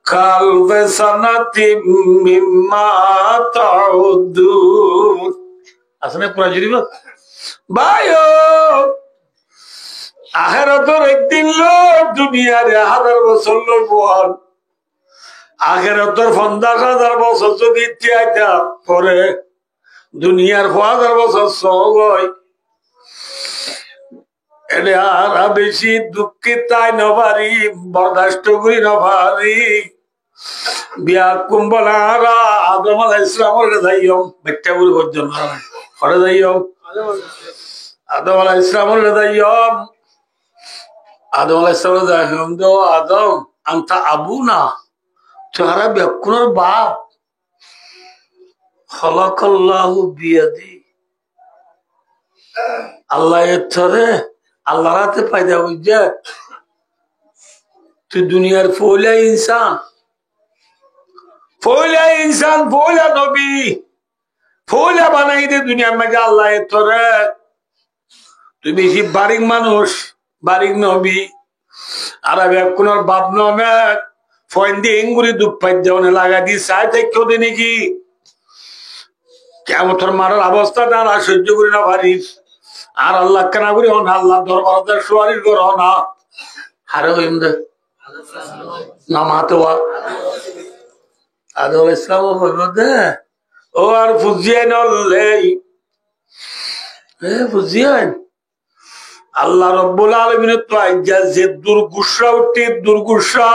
কালবে সানাতি মিম্মা তাউদুন আসলে পুরা জুড়িব ভাইও আখিরাতের একদিন লো দুনিয়ার 1,000 বছর লো বুয়ান আখিরাতের 50,000 বছর যদি ইতিহাসটা পরে দুনিয়ার 1,000 বছর সহজ হয় এটা আর বেশি দুঃখিত তাই নভারি বরদাস্ত করি নভারি বিয়া কুম্বলারা আদম আলাইহিস সালামের যাইও বাচ্চা বুড়ি পর্যন্ত করে যাইও আদম আলাইহিস সালামের যাইও আদম আলাইহিস সালাম যাইও তো আদম আনতা আবুনা তোরা বেকুনের বাপ খলাকাল্লাহু বিয়াদি আল্লাহ এতরে আল্লাহ রাতে পায়দা বুঝছে তুই দুনিয়ার ফৌলা ইনসান ফৌলা নবী ফৌলা বানাই দে দুনিয়ার মাঝে আল্লাহ এতরে তুই বেশি বারিক মানুষ বারিক নবী আর বেকুনের বাপ নমে ফয়েন দিয়ে ইঙ্গুরি দুঃখ পাই দেওয়ানে লাগা দি চাই থাকতেও দে নাকি কিয়ামতের মারার অবস্থা তারা সহ্য করি না পারিস আর আল্লাহ কেনা করি হন আল্লাহ দরবারতে সুয়ারিশ কর না হারে হইম দে নাম হাতোয়া আদম ইসলাম হইব দে ও আর ফুজিয়ান ফুজিয়ান আল্লাহ রব্বুল আলামিনের তো আজ্ঞা যে দুর্গুসা উঠে দুর্গুসা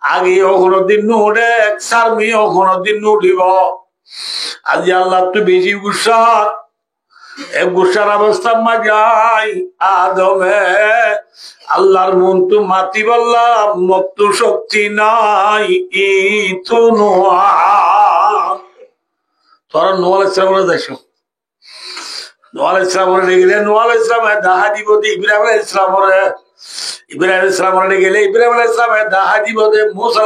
আগে কোনদিন নুড়ে সারমি কোনদিন নুড়িব আজি আল্লাহ তো বেশি গুসা এই গুসার অবস্থা মাজাই আদমে আল্লাহর মন তো মাতি বললাম মত শক্তি নাই ইতো নোয়া তোরা নোয়াল ইসলামের দেশ নোয়াল ইসলামের গেলে নোয়াল ইসলামে দাহা দিব ইব্রাহিম ইসলামের গেলে ইব্রাহিম ইসলামে দাহা দিব দে মুসা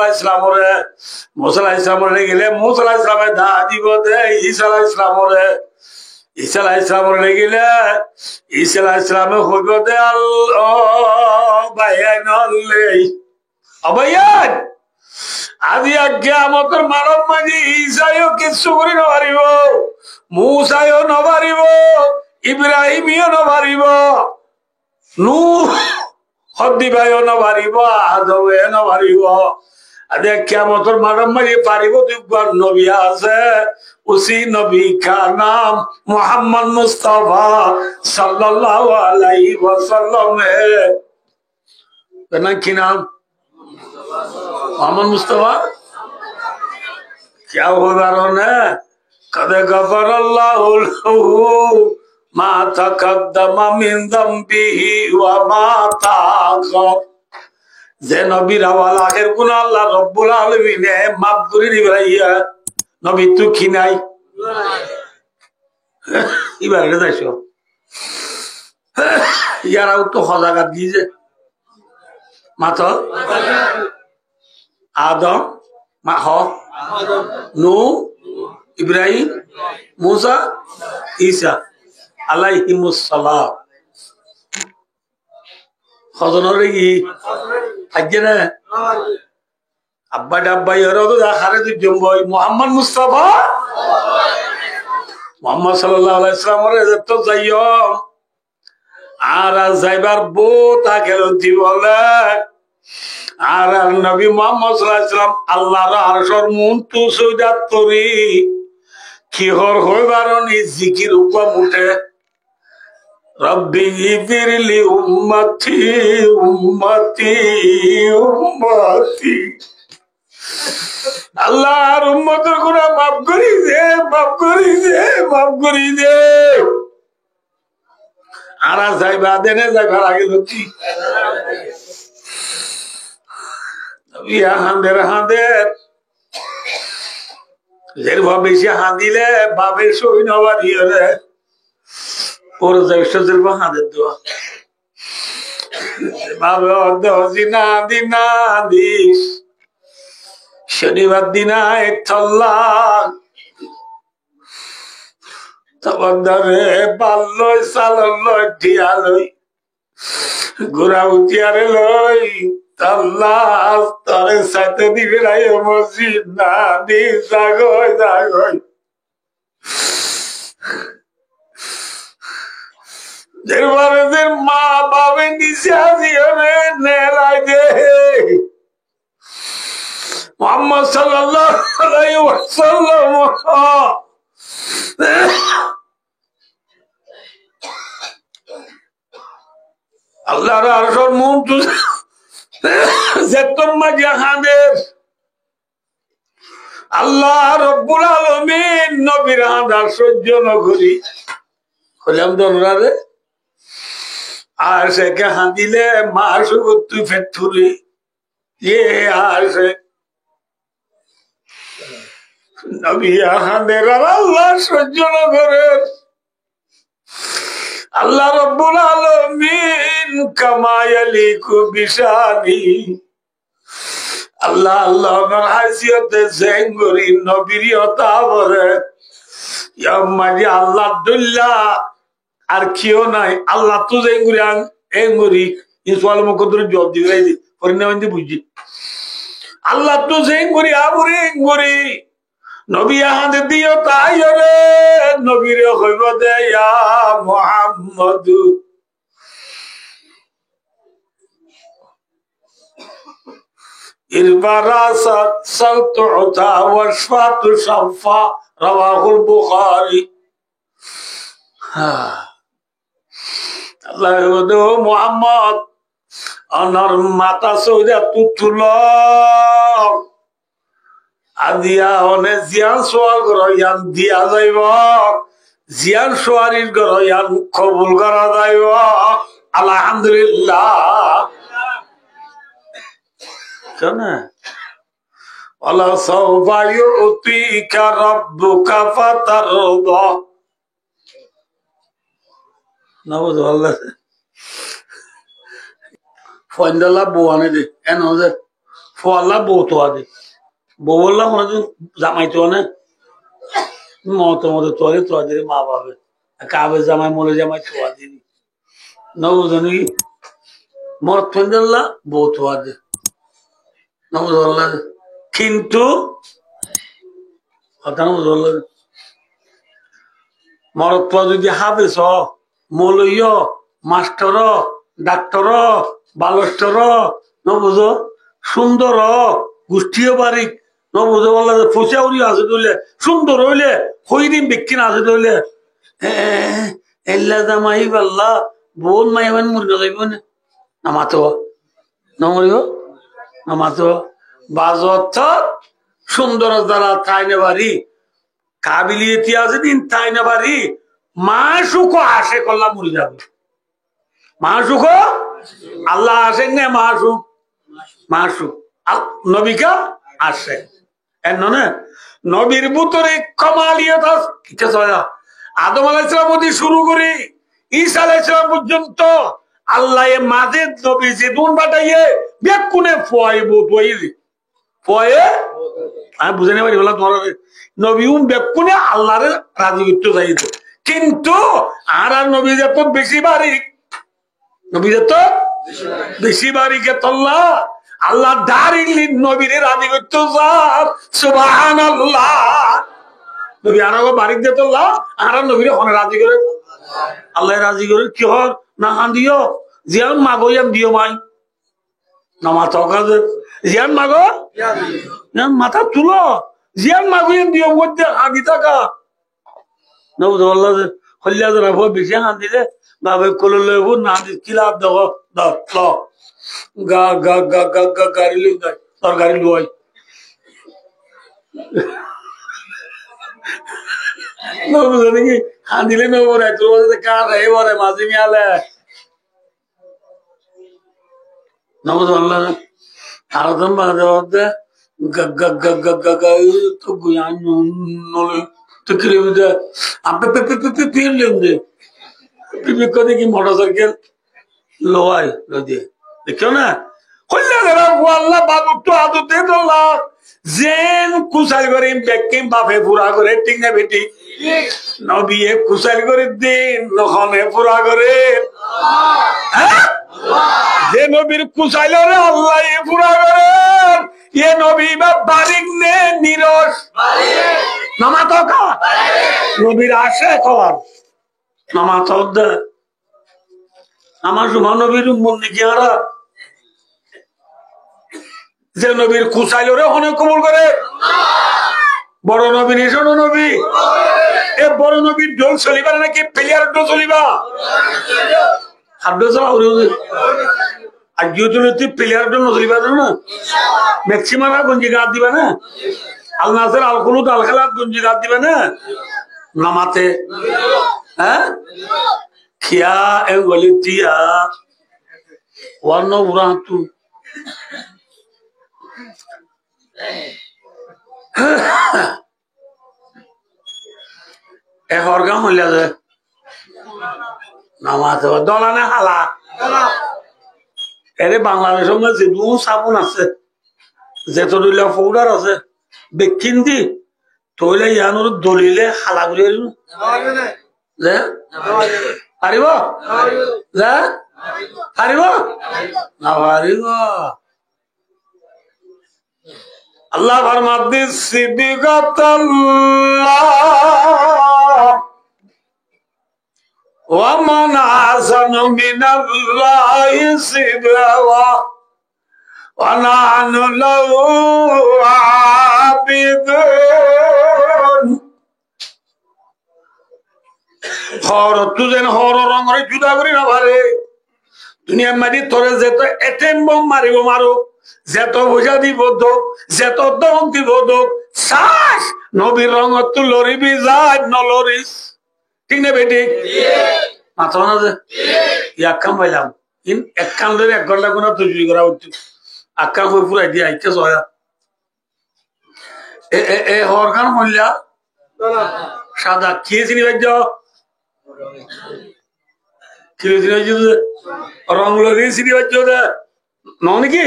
ইসলামের গেলে মুসা ইসলামে দাহা দিব দে ঈসা ইসলামের গেলে ঈসা ইসলামে হইব দে অবাইয়ান আজি আজ্ঞা আমাদের মানব মাঝি ঈসাইও কিছু করি নপারিব মুসাইও নপারিব ইব্রাহিমিও নপারিব নূহ হদ্দিবাইও নপারিব আদমে নপারিব আদে কিয়ামতের মানব মাঝি পারিব দুবার নবী আছে उसी नबी का नाम मोहम्मद मुस्तफा सल्लल्लाहु अलैहि वसल्लम है ना की नाम मोहम्मद मुस्तफा क्या होगा रोने कदे गफर अल्लाहु मा तकद्दम मिन दम्बिही व मा ताखर जे नबी रावाल आखिर गुनाह अल्लाह रब्बुल आलमीन ने माफ করে দিবে ইয়া নবী তো কি নাই এবার যাইছো ইয়ারাও তো হজাগা দিয়েছে মাত্র আদম নূহ ইব্রাহিম মুসা ঈসা আলাইহিমুস সালাম হজনরে কি থাকবে না আব্বা ডাব্বা এরা তো দেখারে তুই জম্বই মোহাম্মদ মুস্তাফা মোহাম্মদ সাল্লাল্লাহু আলাইহি ওয়াসাল্লামের তো যাইও আর যাইবার বহুত আগের বলে আর নবী মুহাম্মদ সাল্লাল্লাহু আলাইহি ওয়াসাল্লাম আল্লাহর আরশের মুনতু সুজাত করি কি হইবার নি জিকির উপর উঠে রব্বি গিফিরলি উম্মতি উম্মতি উম্মতি আল্লাহর উম্মতের গুনাহ মাফ করি দে মাফ করি দে মাফ করি দে আর যাইবা দেনে যাইবার আগে হচ্ছি হাঁদের যেরকম বেশি হাঁদিলে বাপের সই নবারি হলে ওর যেরকম হাঁদের দোয়া বাবে অর্ধ দিনা দিনা দিস শনিবার দিনা ধরে পাল্লই চালই ঠিয়ালই ঘোরা উঠিয়ারে লই তাল্লাহ তরে সাথে দিবে রাই মসজিদ না দি জাগই জাগই যেরবারেদের মা বাবে নিচে আজি হবে নেলাই দে মোহাম্মদ সাল্লাল্লাহু আলাইহি ওয়াসাল্লাম আল্লাহর আরশের মুনতু যেতম্মা জাহানের আল্লাহ রব্বুল আলামিন নবীর হাঁদা সহ্য নগরী হলাম দনরারে আর সেকে হাঁদিলে মা সুগত্তু ফেতুরি আর সে নবী হাঁদের আল্লাহ সহ্য নগরের আল্লাহ রব্বুল আলামিন কামায়ালিকু বিশানি আল্লাহ আল্লাহর হাসিয়তে জেঙ্গরি নবীরিয়তা বলে ইয়ামাজি আল্লাহ দুল্লা আর কিও নাই আল্লাহ তো জেঙ্গরি এঙ্গরি ইসওয়াল মুকদ্দর জবাব দিবে এই পরিণামে বুঝি আল্লাহ তো জেঙ্গরি আবুরে এঙ্গরি নবী হাতে দিও তাই রে নবীরে হইব দে ইয়া মুহাম্মাদু ইরবারাসা সালতুতা ওয়াশফাতু শাফা রাওয়াহুল বুখারী আল্লাহ বলে মুহাম্মদ অনর মাথা সৌদা তুতুল আদিয়া অনে জিয়ান সোয়াল গরয়ান দিয়া যাইব জিয়ান সোয়ারির গরয়ান কবুল করা যাইব আলহামদুলিল্লাহ কেন আল্লাহ সাওফা ইউতিকা রাব্বুকা ফাতারদা নাউযু আল্লাহ ফয়ন্দলা বুয়ানে দে এন হযে ফওয়াল্লা বউতোয়া দে বউল্লা কোনদিন জামাইতো না মত তোরে তোদের মা বাবা কাবে জামাই মোলে জামাই তোয়া দিনি নাউযু নি মত ফয়ন্দলা বউতোয়া দে নাউযু আল্লাহ কিন্তু কথা নাউযু আল্লাহ মরত যদি হাফেজ মৌলয় মাস্টার ডাক্তার বালস্টর নবুঝ সুন্দর গোষ্ঠীয় বাড়ি নবুঝ বললা ফুসাউরি আছে ধরলে সুন্দর হইলে হইদিন বিক্ষিন আছে ধরলে এল্লা জামাই পাল্লা বোন মাইমান মুরগা যাইব না নামাতো নমরিব নামাতো বাজত সুন্দর দ্বারা তাইনে বাড়ি কাবিলিয়তি আছে দিন তাইনে বাড়ি মাসুক আসে করলাম মরে যাবে মাসুক আল্লাহ আসেন না মাসুক মাসুক নবিকা আসে এন না নবীর ভিতরে কমালিয়ত আছে আদম আলাইহিস সালাম থেকে শুরু করে ঈসা আলাইহিস সালাম পর্যন্ত আল্লাহ এ মাঝে নবী জিদুন বাটাইয়ে বেকুনে ফয়ব তৈরি ফয়ে আমি বুঝে নেই বলা তোমার নবী বেকুনে আল্লাহর রাজি করতে চাইতো কিন্তু আর নবী যত বেশি বারিক নবী যত বেশি বারিকে তল্লা আল্লাহ দাঁড়িয়ে নবীর রাজি করতে সুবহানাল্লাহ নবী আরো বারিক দিয়ে তল্লা আর নবীর ওখানে রাজি করে আল্লাহ রাজি করে কি হর না হান দিও জিয়ান মাগো ইয়াম দিও মাই না মাথা কাজে জিয়ান মাগো মাথা তুলো জিয়ান মাগো ইয়াম দিও মধ্যে হাগি থাকা নবুদ আল্লাহ হল্লা যারা বেশি হান দিলে বাবা কোলে লইব না দি কিলাব দেখো দাও গা গা গা গা গা গাড়ি লই যায় তোর গাড়ি লই নবুদ নাকি হান দিলে নবুদ তোর কার রে বরে মাঝি মিয়ালে নবুদ আল্লাহ আর দম বাদে গা গা গা গা গা গা তো গুয়ান নলে তকরিবদা আপে পে পে পে পিলেন দে পিপি কদে কি মোটরসাইকেল লোয়াই লদে দেখো না কল্লা যারা আল্লাহ বাবু তো আদতে দল্লা জেন কুসাল করে বেকিম বাপে পুরা করে ঠিক না বেটি নবী এ কুসাল করে দিন নখনে পুরা করে হ্যাঁ যে নবীর কুসাইলরে আল্লাহ এ পুরা করে এ নবী বা বারিক নে নিরস বারিক নামাতো কা নবীর আসে কর নামাতো দে আমার নবীর মন্দির কি হারা যে নবীর কুসাইলরে হনে কবুল করে বড় নবী নিশানো নবী এ বড় নবীর ডোল চলিবা নাকি প্লেয়ার ডোল চলিবা হাড্ডো চলা আর জিও তুই প্লেয়ার ডোল নচলিবা না ম্যাক্সিমাম গঞ্জি গাত দিবা না আল নাসের আল কুলুত আল খালাত গঞ্জি গাত দিবা না নামাতে হ্যাঁ খিয়া এ গলিতিয়া ওয়ান্ন উরাতু এ হরগাম হইলা যে নামাতে দলানে হালা এরে বাংলাদেশের মধ্যে যেটু সাবুন আছে যেত পাউডার আছে বেকিন দি তইলে ইয়ানোর দলিলে হালা ঘুরে পারিব পারিব না পারিব আল্লাহ ফরমাতে সিদ্দিকাতুল্লাহ মিনাল্লাহি সিবওয়া ওয়া নাহনু লাহু আবিদুন হর তুজেন হর রঙরে জুদা করি না পারে দুনিয়া মারি তোরে যেত এটেম বম মারিব মারো যেত বোঝা দিব দোক যেত দম দিব দোক শ্বাস নবীর রঙ তু লরিবি যায় নলরিস ঠিক না বেটি মাথা না যে এক কাম পাইলাম ইন এক কাম ধরে 1 ঘন্টা কোন তৈরি করা হচ্ছে আক্কা হয়ে পুরাই দিয়ে আইতে সয়া এ হর গান মল্লা সাদা কি চিনি ভাই রং লগে চিনি পাচ্ছ ন নাকি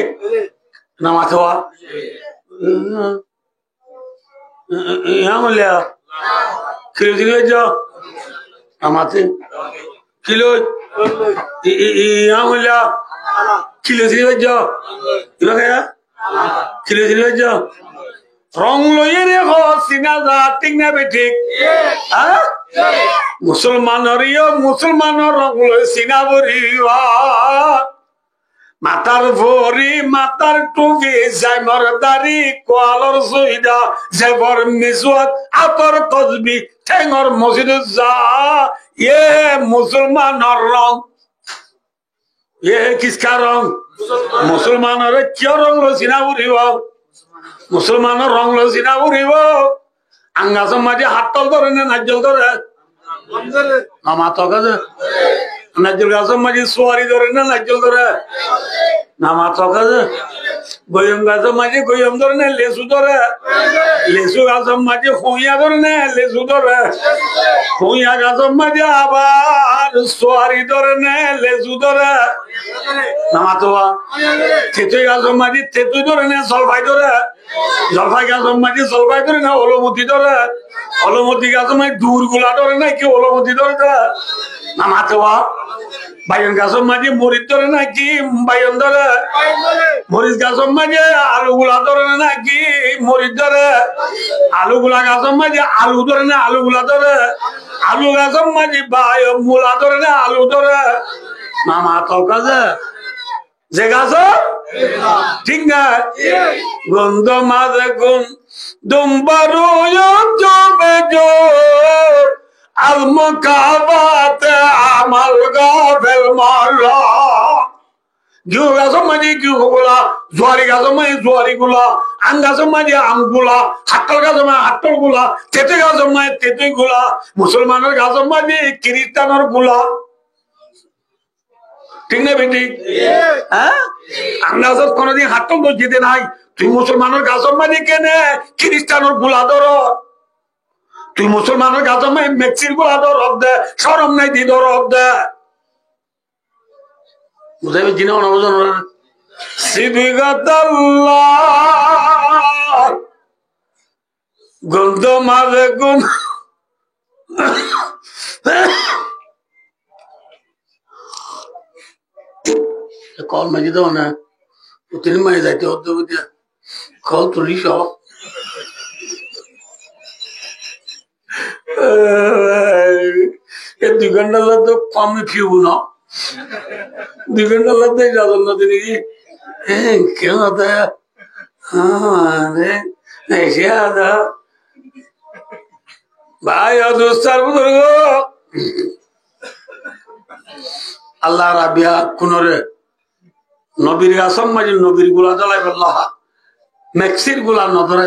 না মাথা মল্লা কিলো চিনি পাচ্ছ মাথে কিলো মল্লা কিলো চিনি পাচ্ছ কিলো চিনি পাচ্ছ রং লইয়ে রে চিনা যা ঠিক না বে ঠিক হ্যাঁ মুসলমানের রং লই চিনা বরিবা মাতার ভরি মাতার টুপি যাইমর দাড়ি কোয়ালর সুইদা জেবর মিজুয়াত আতর তসবি ঠেঙর মসজিদ যা ইয়ে মুসলমানের রং ইয়ে কিসকা রং মুসলমানের কিয় রং লই চিনা বরিবা মুসলমানের রং লই চিনা বরিবা আঙ্গাসম মাঝে হাতল ধরে না নাজল ধরে নামাতক আছে নাজল গাছম মাঝে সোয়ারি ধরে না নাজল ধরে নামাতক আছে গয়ম গাছম মাঝে গয়ম ধরে না লেসু ধরে লেসু গাছম মাঝে হইয়া ধরে না লেসু ধরে হইয়া গাছম মাঝে আবার সোয়ারি ধরে না লেসু ধরে নামাতোয়া তেতুই গাছম মাঝে তেতুই ধরে না জলফাই ধরে জলফাই গাছম মাঝে জলফাই ধরে না অলমতি ধরে অলমতি গাছম মাঝে দূর গুলা ধরে না কি অলমতি ধরে নামাতোয়া বাইন গাছম মাঝে মরিচ ধরে না কি বাইন ধরে মরিচ গাছম মাঝে আলু গুলা ধরে না কি মরিচ ধরে আলু গুলা গাছম মাঝে আলু ধরে না আলু গুলা ধরে আলু গাছম মাঝে বাই মূলা ধরে না আলু ধরে নামাতক আছে যে গাছ ঠিক না গন্ধ মাঝে গুন দুম্বারু জমে জো আলমকাবাতে আমাল গাফেল মাল্লা ঘিউ গাছের মাঝে ঘিউ গুলা জোয়ারি গাছের মাঝে জোয়ারি গুলা আম গাছের মাঝে আম গুলা হাটল গাছের মাঝে হাটল গুলা তেতে গাছের মাঝে তেতে গুলা মুসলমানের গাছের মাঝে খ্রিস্টানের গুলা ঠিক না বেটি হ্যাঁ আমরা কোনদিন হাটল তো যেতে নাই তুই মুসলমানের গাছের মাঝে কেনে খ্রিস্টানের গুলা ধর তুই মুসলমানের গাছের মাঝে মেক্সির গুলা ধর রব দে সরম নাই দি ধর রব দে বুঝাইবে জিনা অনবজন সিবিগাতাল্লাহ গন্ধ মাঝে গুণ কল মাঝে তো না তিনি মাঝে যাইতে হতো কল তুলি সব এই 2 ঘন্টা তো কম ফিউব না 2 ঘন্টা लगते ही ज्यादा ना देने की क्यों आता है हाँ ऐसे आता भाई और दोस्तार बुजुर्गो আল্লাহ রাবিয়া কুনরে নবীর গাছম মাঝে নবীর গুলা জ্বালাই বললাহ মেক্সির গুলা নজরে